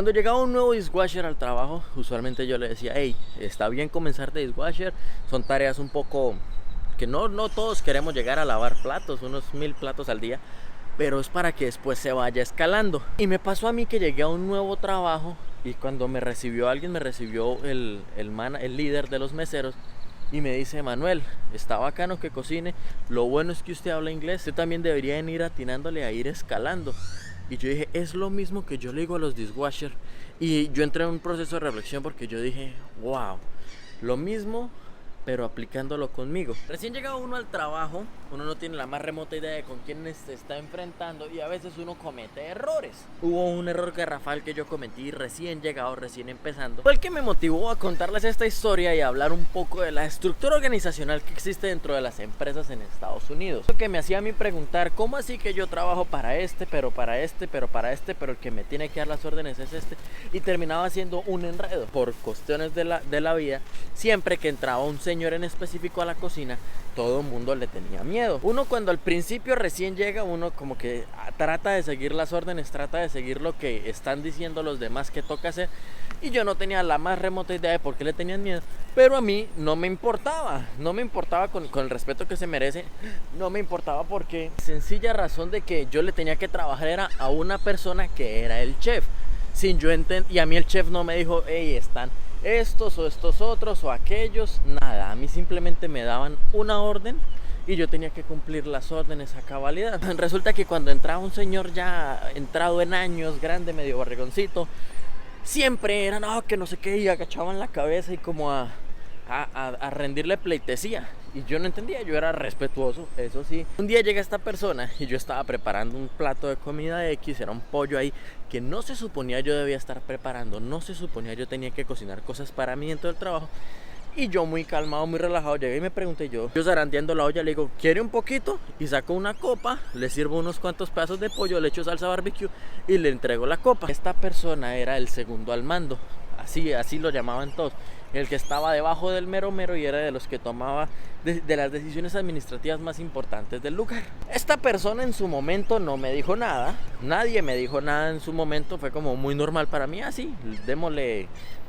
Cuando llegaba un nuevo dishwasher al trabajo, usualmente yo le decía, hey, está bien comenzar de dishwasher, son tareas un poco que no todos queremos llegar a lavar platos, unos 1000 platos al día, pero es para que después se vaya escalando. Y me pasó a mí que llegué a un nuevo trabajo y cuando me recibió alguien, me recibió el líder de los meseros y me dice, Manuel, está bacano que cocine, lo bueno es que usted habla inglés, usted también debería ir atinándole a ir escalando. Y yo dije, es lo mismo que yo le digo a los dishwasher. Y yo entré en un proceso de reflexión porque yo dije, wow, lo mismo pero aplicándolo conmigo. Recién llegado uno al trabajo, uno no tiene la más remota idea de con quién se está enfrentando y a veces uno comete errores. Hubo un error garrafal que yo cometí recién llegado, recién empezando. Fue el que me motivó a contarles esta historia y a hablar un poco de la estructura organizacional que existe dentro de las empresas en Estados Unidos. Lo que me hacía a mí preguntar, ¿cómo así que yo trabajo para este, pero el que me tiene que dar las órdenes es este? Y terminaba siendo un enredo por cuestiones de la vida. Siempre que entraba un señor en específico a la cocina, todo el mundo le tenía miedo. Uno cuando al principio recién llega, uno como que trata de seguir las órdenes, trata de seguir lo que están diciendo los demás que toca hacer. Y yo no tenía la más remota idea de por qué le tenían miedo. Pero a mí no me importaba con el respeto que se merece. No me importaba porque sencilla razón de que yo le tenía que trabajar era a una persona que era el chef. Sin yo entender, y a mí el chef no me dijo, hey, están estos o estos otros o aquellos, nada. A mí simplemente me daban una orden y yo tenía que cumplir las órdenes a cabalidad. Resulta que cuando entraba un señor ya entrado en años, grande, medio barrigoncito, siempre era no, que no sé qué, y agachaban la cabeza y como a rendirle pleitesía. Y yo no entendía, yo era respetuoso, eso sí. Un día llega esta persona y yo estaba preparando un plato de comida X, era un pollo ahí que no se suponía yo debía estar preparando, no se suponía yo tenía que cocinar cosas para mí dentro del trabajo. Y yo muy calmado, muy relajado, llegué y me pregunté yo zarandeando la olla, le digo, ¿quiere un poquito? Y saco una copa, le sirvo unos cuantos pedazos de pollo, le echo salsa barbecue y le entrego la copa. Esta persona era el segundo al mando, así lo llamaban todos. El que estaba debajo del mero y era de los que tomaba de las decisiones administrativas más importantes del lugar. Esta persona en su momento no me dijo nada, nadie me dijo nada en su momento, fue como muy normal para mí, así, démosle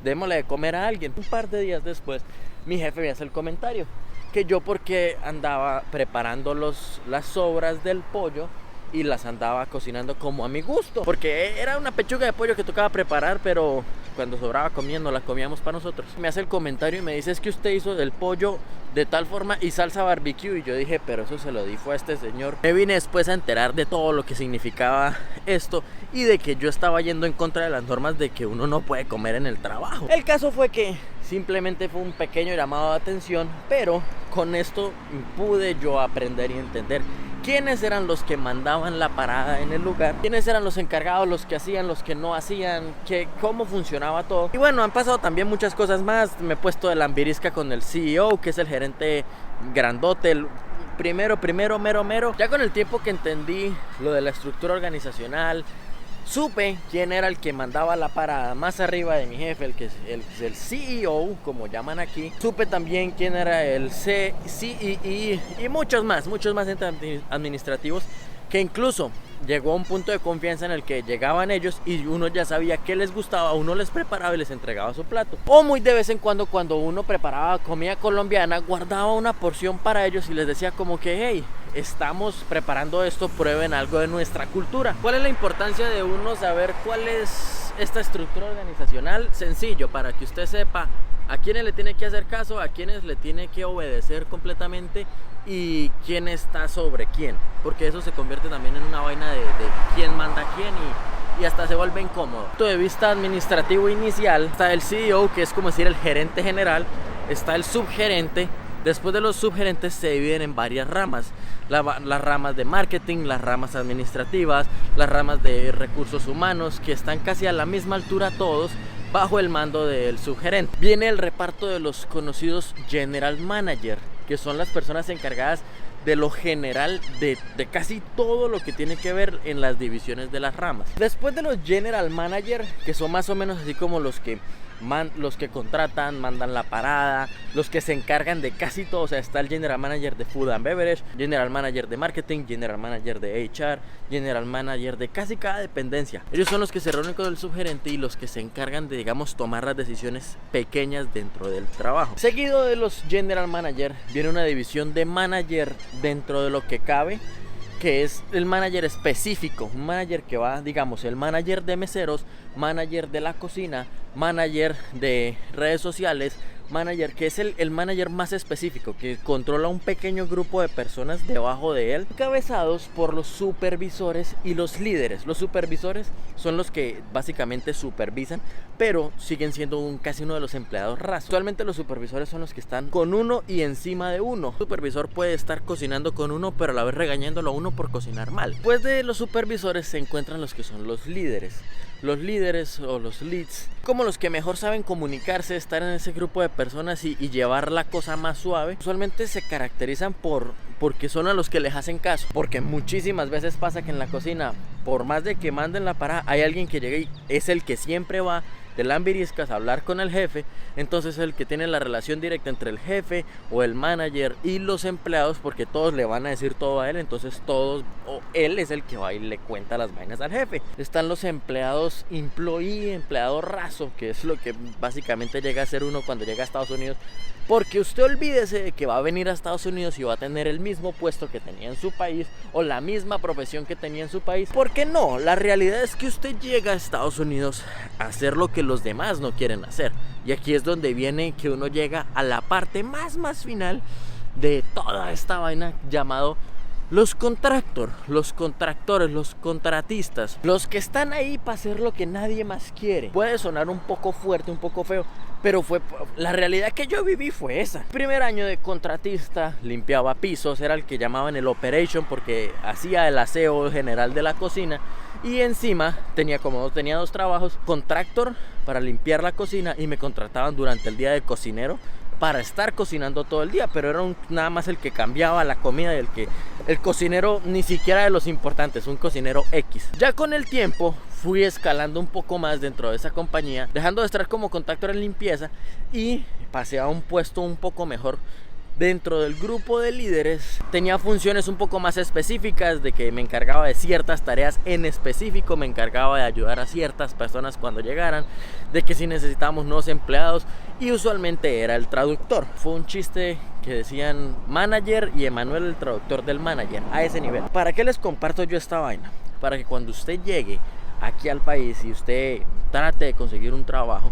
de comer a alguien. Un par de días después, mi jefe me hace el comentario que yo porque andaba preparando las sobras del pollo y las andaba cocinando como a mi gusto, porque era una pechuga de pollo que tocaba preparar, pero cuando sobraba comiendo la comíamos para nosotros. Me hace el comentario y me dice, es que usted hizo el pollo de tal forma y salsa barbecue. Y yo dije, pero eso se lo di fue a este señor. Me vine después a enterar de todo lo que significaba esto y de que yo estaba yendo en contra de las normas de que uno no puede comer en el trabajo. El caso fue que simplemente fue un pequeño llamado de atención, pero con esto pude yo aprender y entender quiénes eran los que mandaban la parada en el lugar, quiénes eran los encargados, los que hacían, los que no hacían, cómo funcionaba todo. Y bueno, han pasado también muchas cosas más. Me he puesto de lambirisca con el CEO, que es el gerente grandote, el mero. Ya con el tiempo que entendí lo de la estructura organizacional, supe quién era el que mandaba la parada más arriba de mi jefe, el CEO, como llaman aquí. Supe también quién era el CEE y muchos más administrativos, que incluso llegó a un punto de confianza en el que llegaban ellos y uno ya sabía qué les gustaba, uno les preparaba y les entregaba su plato. O muy de vez en cuando uno preparaba comida colombiana, guardaba una porción para ellos y les decía como que, hey, estamos preparando esto, prueben algo de nuestra cultura. ¿Cuál es la importancia de uno saber cuál es esta estructura organizacional? Sencillo, para que usted sepa a quiénes le tiene que hacer caso, a quiénes le tiene que obedecer completamente y quién está sobre quién, porque eso se convierte también en una vaina de quién manda a quién y hasta se vuelve incómodo. Desde el punto de vista administrativo inicial, está el CEO, que es como decir el gerente general, está el subgerente. Después de los subgerentes se dividen en varias ramas, las ramas de marketing, las ramas administrativas, las ramas de recursos humanos, que están casi a la misma altura todos, bajo el mando del subgerente. Viene el reparto de los conocidos general manager, que son las personas encargadas de lo general de casi todo lo que tiene que ver en las divisiones de las ramas. Después de los general manager, que son más o menos así como los que los que contratan, mandan la parada, los que se encargan de casi todo. O sea, está el General Manager de Food and Beverage, General Manager de Marketing, General Manager de HR, General Manager de casi cada dependencia. Ellos son los que se reúnen con el subgerente y los que se encargan de, digamos, tomar las decisiones pequeñas dentro del trabajo. Seguido de los General Manager viene una división de Manager dentro de lo que cabe, que es el manager específico, un manager que va, digamos, el manager de meseros, manager de la cocina, manager de redes sociales, manager que es el manager más específico, que controla un pequeño grupo de personas debajo de él, encabezados por los supervisores y los líderes. Los supervisores son los que básicamente supervisan, pero siguen siendo casi uno de los empleados rasos. Actualmente los supervisores son los que están con uno y encima de uno. El supervisor puede estar cocinando con uno, pero a la vez regañándolo a uno por cocinar mal. Después de los supervisores se encuentran los que son los líderes. Los líderes o los leads, como los que mejor saben comunicarse, estar en ese grupo de personas y llevar la cosa más suave. Usualmente se caracterizan porque son a los que les hacen caso, porque muchísimas veces pasa que en la cocina, por más de que manden la parada, hay alguien que llega y es el que siempre va de lambiriscas a hablar con el jefe. Entonces es el que tiene la relación directa entre el jefe o el manager y los empleados, porque todos le van a decir todo a él. Entonces todos, o él es el que va y le cuenta las vainas al jefe. Están los empleados empleado raso, que es lo que básicamente llega a ser uno cuando llega a Estados Unidos. Porque usted olvídese de que va a venir a Estados Unidos y va a tener el mismo puesto que tenía en su país o la misma profesión que tenía en su país. ¿Por qué no? La realidad es que usted llega a Estados Unidos a hacer lo que los demás no quieren hacer. Y aquí es donde viene que uno llega a la parte más final de toda esta vaina llamado los los contractores, los contratistas, los que están ahí para hacer lo que nadie más quiere. Puede sonar un poco fuerte, un poco feo, pero la realidad que yo viví fue esa. Primer año de contratista, limpiaba pisos, era el que llamaban el operation porque hacía el aseo general de la cocina. Y encima tenía dos trabajos: contractor para limpiar la cocina, y me contrataban durante el día de cocinero para estar cocinando todo el día, pero era nada más el que cambiaba la comida, y el cocinero ni siquiera de los importantes, un cocinero X. Ya con el tiempo fui escalando un poco más dentro de esa compañía, dejando de estar como contractor en limpieza y pasé a un puesto un poco mejor. Dentro del grupo de líderes tenía funciones un poco más específicas, de que me encargaba de ciertas tareas en específico, me encargaba de ayudar a ciertas personas cuando llegaran, de que si necesitábamos nuevos empleados, y usualmente era el traductor. Fue un chiste que decían manager y Emanuel el traductor del manager, a ese nivel. ¿Para qué les comparto yo esta vaina? Para que cuando usted llegue aquí al país y usted trate de conseguir un trabajo,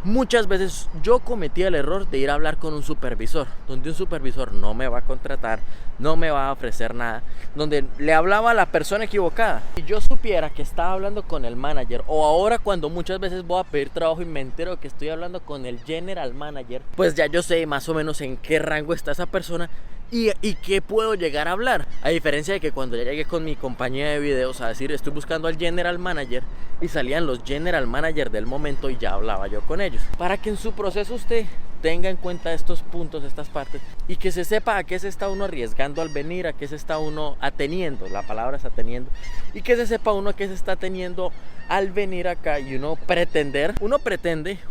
muchas veces yo cometí el error de ir a hablar con un supervisor, donde un supervisor no me va a contratar, no me va a ofrecer nada, donde le hablaba a la persona equivocada. Si yo supiera que estaba hablando con el manager, o ahora cuando muchas veces voy a pedir trabajo y me entero que estoy hablando con el general manager, pues ya yo sé más o menos en qué rango está esa persona y qué puedo llegar a hablar. A diferencia de que cuando ya llegué con mi compañía de videos a decir estoy buscando al general manager, y salían los general manager del momento y ya hablaba yo con ellos. Para que en su proceso usted tenga en cuenta estos puntos, estas partes, y que se sepa a qué se está uno arriesgando al venir, a qué se está uno ateniendo, la palabra es ateniendo, y que se sepa uno a qué se está ateniendo al venir acá. Y uno pretende,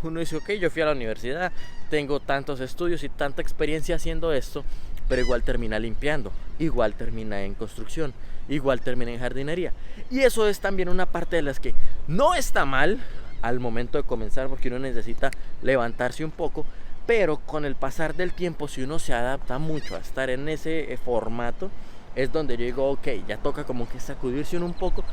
uno dice ok, yo fui a la universidad, tengo tantos estudios y tanta experiencia haciendo esto, pero igual termina limpiando, igual termina en construcción, igual termina en jardinería. Y eso es también una parte de las que no está mal al momento de comenzar, porque uno necesita levantarse un poco, pero con el pasar del tiempo, si uno se adapta mucho a estar en ese formato, es donde yo digo ok, ya toca como que sacudirse uno un poco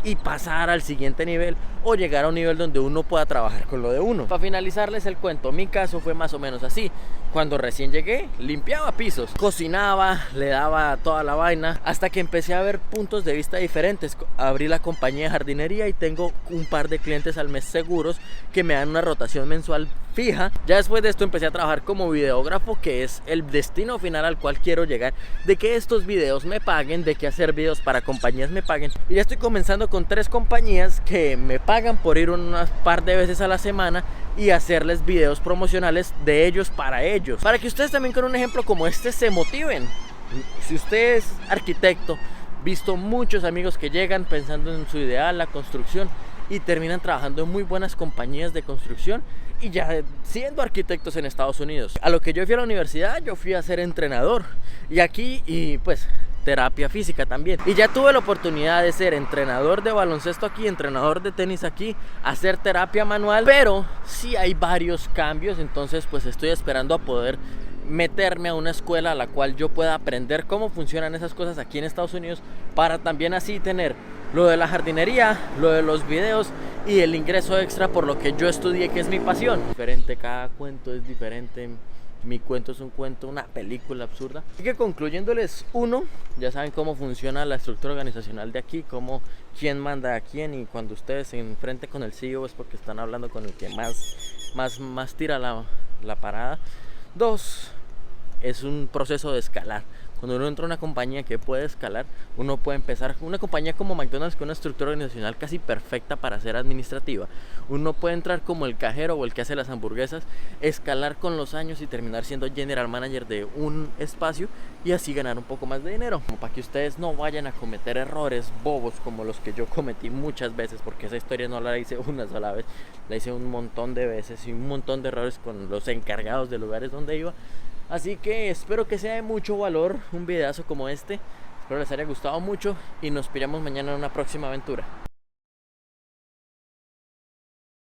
y pasar al siguiente nivel, o llegar a un nivel donde uno pueda trabajar con lo de uno. Para finalizarles el cuento, mi caso fue más o menos así. Cuando recién llegué, limpiaba pisos, cocinaba, le daba toda la vaina, hasta que empecé a ver puntos de vista diferentes. Abrí la compañía de jardinería y tengo un par de clientes al mes seguros que me dan una rotación mensual fija. Ya después de esto empecé a trabajar como videógrafo, que es el destino final al cual quiero llegar, de que estos videos me paguen, de que hacer videos para compañías me paguen. Y ya estoy comenzando con 3 compañías que me pagan por ir unas par de veces a la semana y hacerles videos promocionales de ellos, para que ustedes también con un ejemplo como este se motiven. Si usted es arquitecto, visto muchos amigos que llegan pensando en su ideal, la construcción, y terminan trabajando en muy buenas compañías de construcción y ya siendo arquitectos en Estados Unidos. A lo que yo fui a la universidad, yo fui a ser entrenador y aquí, y pues terapia física también. Y ya tuve la oportunidad de ser entrenador de baloncesto aquí, entrenador de tenis aquí, hacer terapia manual, pero sí hay varios cambios, entonces pues estoy esperando a poder meterme a una escuela a la cual yo pueda aprender cómo funcionan esas cosas aquí en Estados Unidos, para también así tener lo de la jardinería, lo de los videos y el ingreso extra por lo que yo estudié, que es mi pasión. Diferente, cada cuento es diferente. Mi cuento es un cuento, una película absurda. Así que concluyéndoles, uno, ya saben cómo funciona la estructura organizacional de aquí, cómo, quién manda a quién, y cuando ustedes se enfrenten con el CEO es porque están hablando con el que más tira la parada. Dos, es un proceso de escalar. Cuando uno entra a una compañía que puede escalar, uno puede empezar una compañía como McDonald's con una estructura organizacional casi perfecta para ser administrativa. Uno puede entrar como el cajero o el que hace las hamburguesas, escalar con los años y terminar siendo general manager de un espacio y así ganar un poco más de dinero. Como para que ustedes no vayan a cometer errores bobos como los que yo cometí muchas veces, porque esa historia no la hice una sola vez, la hice un montón de veces y un montón de errores con los encargados de lugares donde iba. Así que espero que sea de mucho valor un videazo como este. Espero les haya gustado mucho y nos pillamos mañana en una próxima aventura.